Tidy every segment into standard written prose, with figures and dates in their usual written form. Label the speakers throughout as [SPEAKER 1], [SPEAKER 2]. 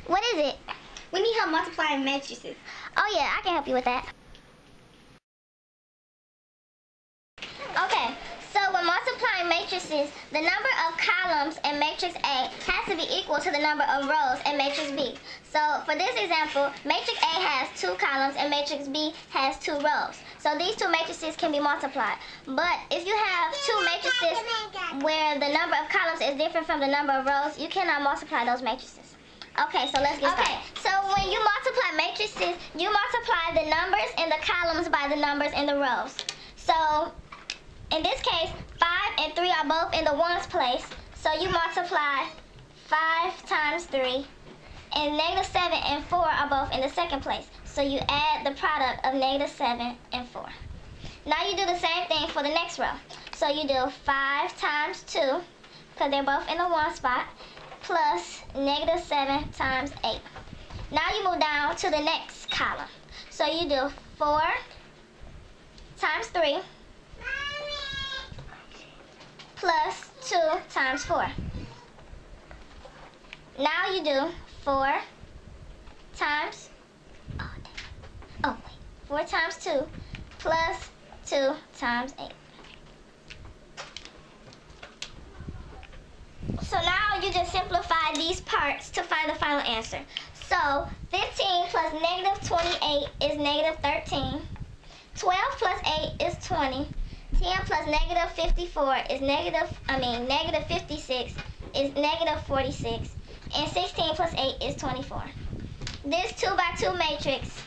[SPEAKER 1] What is it?
[SPEAKER 2] We need help multiplying matrices.
[SPEAKER 1] Oh yeah, I can help you with that. Okay, so when multiplying matrices, the number of columns in matrix A has to be equal to the number of rows in matrix B. So for this example, matrix A has 2 columns and matrix B has 2 rows. So these 2 matrices can be multiplied. But if you have 2 matrices where the number of columns is different from the number of rows, you cannot multiply those matrices. Okay, so let's get started. Okay, so when you multiply matrices, you multiply the numbers in the columns by the numbers in the rows. So in this case, 5 and 3 are both in the ones place. So you multiply 5 times 3. And -7 and 4 are both in the second place. So you add the product of -7 and 4. Now you do the same thing for the next row. So you do 5 times 2, because they're both in the one spot, plus -7 times 8. Now you move down to the next column. So you do 4 times 3, plus 2 times 4. Now you do 4 times, 4 times 2 plus 2 times 8. So now you just simplify these parts to find the final answer. So 15 plus -28 is -13. 12 plus 8 is 20. 10 plus -54 is -56 is -46. And 16 plus 8 is 24. This 2x2 matrix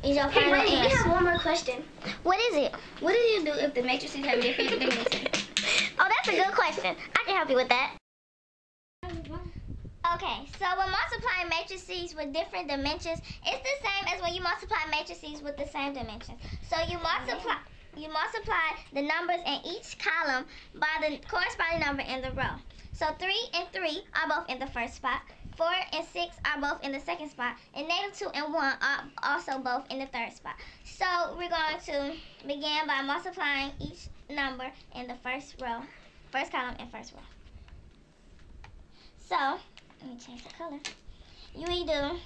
[SPEAKER 1] is your final answer.
[SPEAKER 2] We have one more question.
[SPEAKER 1] What is it?
[SPEAKER 2] What do you do if the matrices have different dimensions?
[SPEAKER 1] Oh, that's a good question. I can help you with that. Okay, so when multiplying matrices with different dimensions, it's the same as when you multiply matrices with the same dimensions. So you multiply the numbers in each column by the corresponding number in the row. So 3 and 3 are both in the first spot. 4 and 6 are both in the second spot. And -2 and 1 are also both in the third spot. So we're going to begin by multiplying each number in the first row, first column and first row. So, let me change the color. You do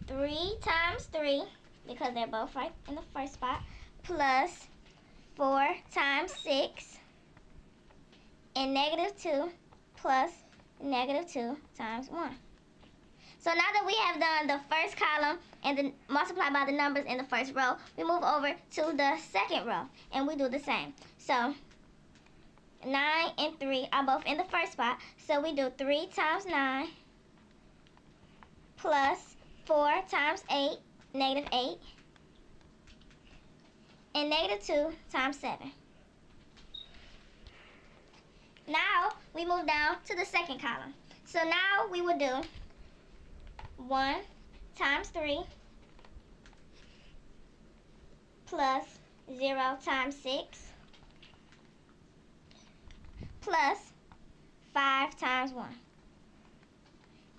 [SPEAKER 1] 3 times 3, because they're both right in the first spot, plus 4 times 6, and -2 plus -2 times 1. So now that we have done the first column and then multiplied by the numbers in the first row, we move over to the second row and we do the same. So 9 and 3 are both in the first spot, so we do 3 times 9 plus 4 times 8, -8, and -2 times 7. Now we move down to the second column. So now we will do 1 times 3 plus 0 times 6 plus 5 times 1.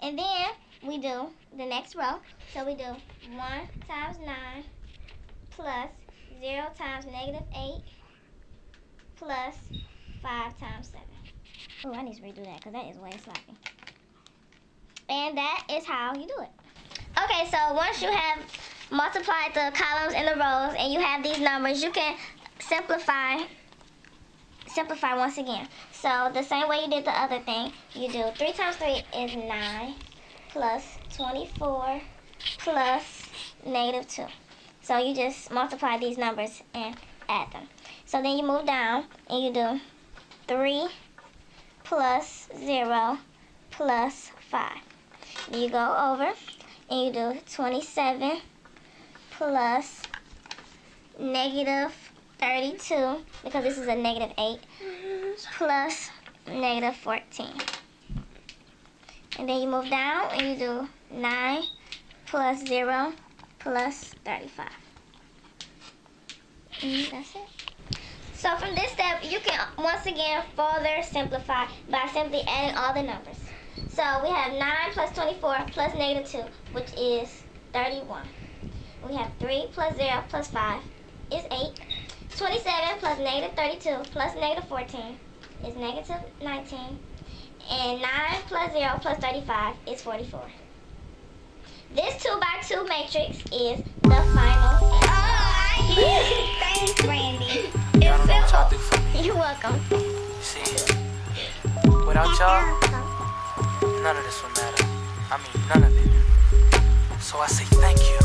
[SPEAKER 1] And then we do the next row. So we do 1 times 9 plus 0 times -8 plus 5 times 7. Oh, I need to redo that because that is way sloppy. And that is how you do it. Okay, so once you have multiplied the columns and the rows and you have these numbers, you can simplify once again. So the same way you did the other thing, you do 3 times 3 is 9 plus 24 plus -2. So you just multiply these numbers and add them. So then you move down and you do 3 plus 0 plus 5. You go over and you do 27 plus -32, because this is a -8, plus -14. And then you move down and you do 9 plus 0 plus 35. And that's it. So from this step, you can once again further simplify by simply adding all the numbers. So we have 9 plus 24 plus -2, which is 31. We have 3 plus 0 plus 5 is 8. 27 plus -32 plus -14 is -19. And 9 plus 0 plus 35 is 44. this 2x2 matrix is the final answer.
[SPEAKER 2] Oh, I get it. Thanks, Brandi.
[SPEAKER 3] Y'all don't know what y'all
[SPEAKER 2] It's
[SPEAKER 3] do for me.
[SPEAKER 1] You're welcome.
[SPEAKER 3] See, without y'all, none of this would matter. I mean, none of it. So I say thank you.